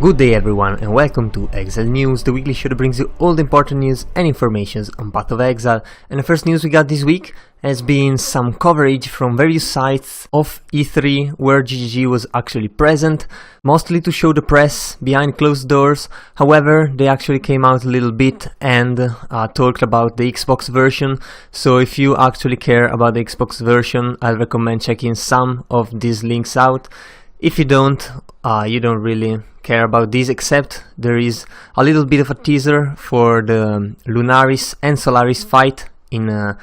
Good day everyone and welcome to Exile News, the weekly show that brings you all the important news and informations on Path of Exile. And the first news we got this week has been some coverage from various sites of E3 where GGG was actually present, mostly to show the press behind closed doors. However, they actually came out a little bit and talked about the Xbox version, so if you actually care about the Xbox version, I recommend checking some of these links out. If you don't really care about these, except there is a little bit of a teaser for the Lunaris and Solaris fight in the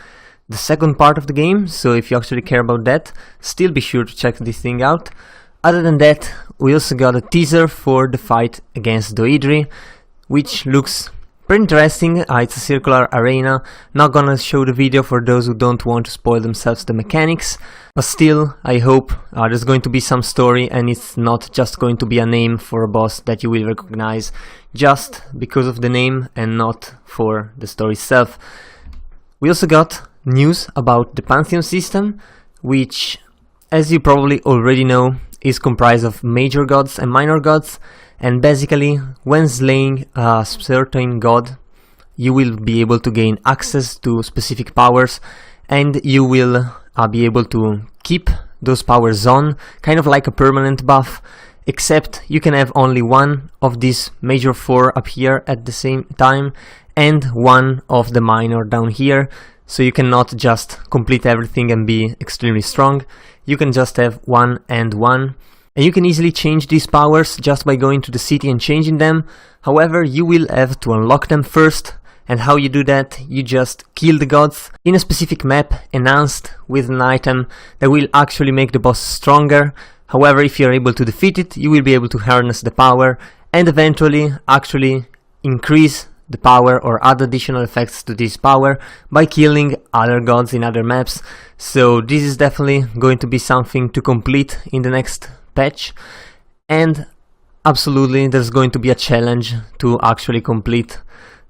second part of the game, so if you actually care about that, still be sure to check this thing out. Other than that, we also got a teaser for the fight against Doughy, which looks pretty interesting. It's a circular arena. Not gonna show the video for those who don't want to spoil themselves the mechanics, but still I hope there's going to be some story and it's not just going to be a name for a boss that you will recognize just because of the name and not for the story itself. We also got news about the Pantheon System, which, as you probably already know, is comprised of major gods and minor gods. And basically, when slaying a certain god, you will be able to gain access to specific powers, and you will be able to keep those powers on, kind of like a permanent buff, except you can have only one of these major four up here at the same time, and one of the minor down here, so you cannot just complete everything and be extremely strong. You can just have one and one. And you can easily change these powers just by going to the city and changing them. However, you will have to unlock them first. And how you do that? You just kill the gods in a specific map enhanced with an item that will actually make the boss stronger. However, if you're able to defeat it, you will be able to harness the power and eventually actually increase the power or add additional effects to this power by killing other gods in other maps. So this is definitely going to be something to complete in the next patch, and absolutely there's going to be a challenge to actually complete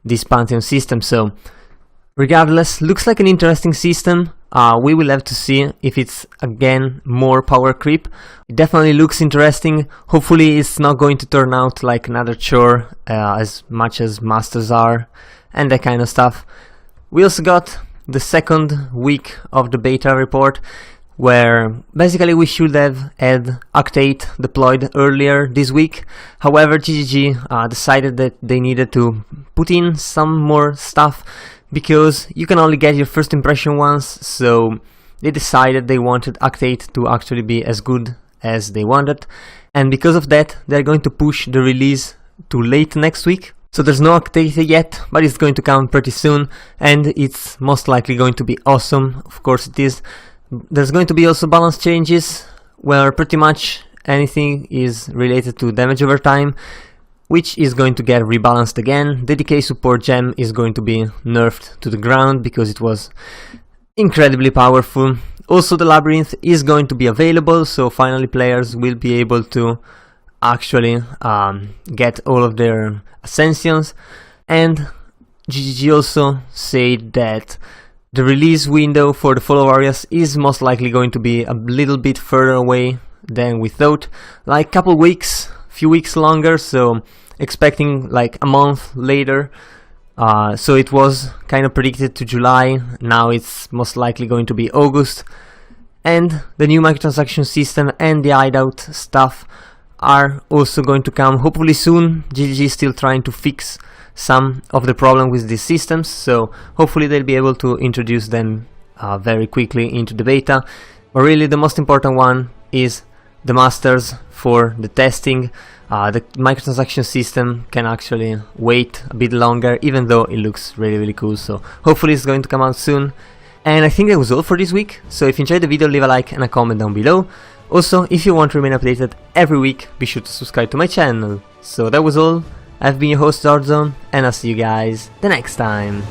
this Pantheon system. So regardless, looks like an interesting system. We will have to see if it's again more power creep. It definitely looks interesting. Hopefully it's not going to turn out like another chore as much as Masters are and that kind of stuff. We also got the second week of the beta report, where basically we should have had Act 8 deployed earlier this week. However, GGG decided that they needed to put in some more stuff because you can only get your first impression once, so they decided they wanted Act 8 to actually be as good as they wanted, and because of that they're going to push the release to late next week. So there's no Act 8 yet, but it's going to come pretty soon, and it's most likely going to be awesome. Of course it is. There's going to be also balance changes, where pretty much anything is related to damage over time, which is going to get rebalanced again. The decay support gem is going to be nerfed to the ground because it was incredibly powerful. Also the labyrinth is going to be available, so finally players will be able to actually get all of their ascensions. And GGG also said that the release window for the follow areas is most likely going to be a little bit further away than we thought, like a couple weeks, few weeks longer, so expecting like a month later. So it was kind of predicted to July, now it's most likely going to be August. And the new microtransaction system and the hideout stuff are also going to come hopefully soon. GGG is still trying to fix some of the problem with these systems, so hopefully they'll be able to introduce them very quickly into the beta. But really the most important one is the masters for the testing. The microtransaction system can actually wait a bit longer, even though it looks really cool, so hopefully it's going to come out soon. And I think that was all for this week, so if you enjoyed the video, leave a like and a comment down below. Also, if you want to remain updated every week, be sure to subscribe to my channel. So that was all. I've been your host Zorzone, and I'll see you guys the next time.